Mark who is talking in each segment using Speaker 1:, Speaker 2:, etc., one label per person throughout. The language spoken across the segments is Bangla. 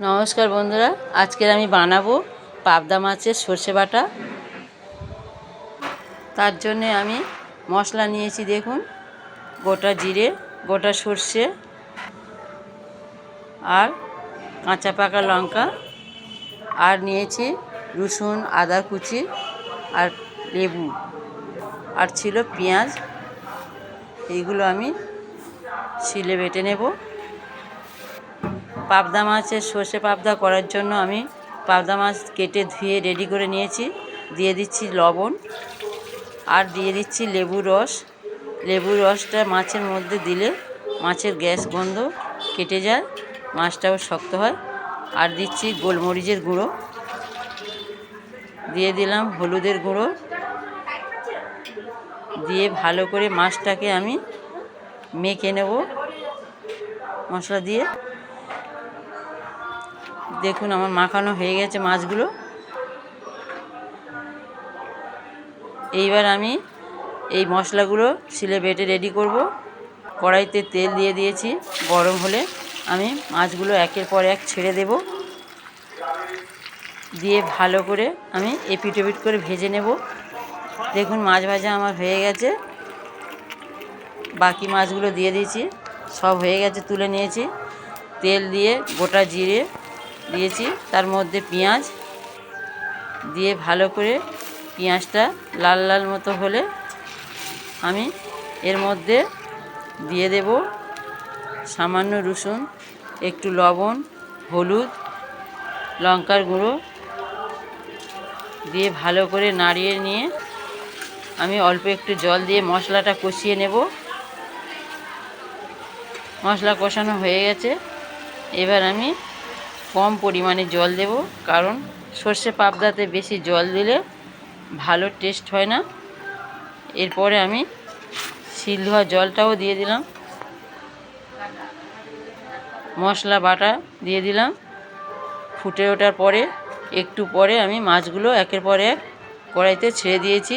Speaker 1: নমস্কার বন্ধুরা, আজকের আমি বানাবো পাবদা মাছের সর্ষে বাটা। তার জন্যে আমি মশলা নিয়েছি, দেখুন, গোটা জিরে, গোটা সর্ষে আর কাঁচা পাকা লঙ্কা, আর নিয়েছি রসুন, আদা কুচি আর লেবু, আর ছিল পেঁয়াজ। এইগুলো আমি শিলে বেটে নেব। পাবদা মাছের সর্ষে পাবদা করার জন্য আমি পাবদা মাছ কেটে ধুয়ে রেডি করে নিয়েছি। দিয়ে দিচ্ছি লবণ আর দিয়ে দিচ্ছি লেবুর রস। লেবুর রসটা মাছের মধ্যে দিলে মাছের গ্যাস গন্ধ কেটে যায়, মাছটাও শক্ত হয়। আর দিচ্ছি গোলমরিচের গুঁড়ো, দিয়ে দিলাম হলুদের গুঁড়ো, দিয়ে ভালো করে মাছটাকে আমি মেখে নেব মশলা দিয়ে। দেখুন, আমার মাখানো হয়ে গেছে মাছগুলো। এইবার আমি এই মশলাগুলো শিলে বেটে রেডি করব। কড়াইতে তেল দিয়ে দিয়েছি, গরম হলে আমি মাছগুলো একের পর এক ছেড়ে দেব। দিয়ে ভালো করে আমি এপিট ওপিট করে ভেজে নেব। দেখুন, মাছ ভাজা আমার হয়ে গেছে। বাকি মাছগুলো দিয়ে দিয়েছি, সব হয়ে গেছে, তুলে নিয়েছি। তেল দিয়ে গোটা জিরে দিয়েছি, তার মধ্যে পেঁয়াজ দিয়ে ভালো করে পেঁয়াজটা লাল লাল মতো হলে আমি এর মধ্যে দিয়ে দেব সামান্য রসুন, একটু লবণ, হলুদ, লঙ্কার গুঁড়ো দিয়ে ভালো করে নাড়িয়ে নিয়ে আমি অল্প একটু জল দিয়ে মশলাটা কষিয়ে নেব। মশলা কষানো হয়ে গেছে। এবার আমি কম পরিমাণে জল দেব, কারণ সর্ষে পাবদাতে বেশি জল দিলে ভালো টেস্ট হয় না। এরপরে আমি শিল ধোয়া জলটাও দিয়ে দিলাম, মশলা বাটা দিয়ে দিলাম। ফুটে ওঠার পরে একটু পরে আমি মাছগুলো একের পর এক কড়াইতে ছেড়ে দিয়েছি।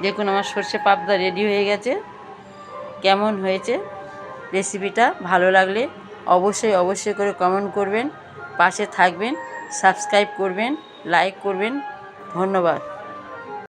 Speaker 1: দেখুন, আমার সর্ষে পাবদা রেডি হয়ে গেছে। কেমন হয়েছে রেসিপিটা? ভালো লাগলে অবশ্যই করে কমেন্ট করবেন, পাশে থাকবেন, সাবস্ক্রাইব করবেন, লাইক করবেন। ধন্যবাদ।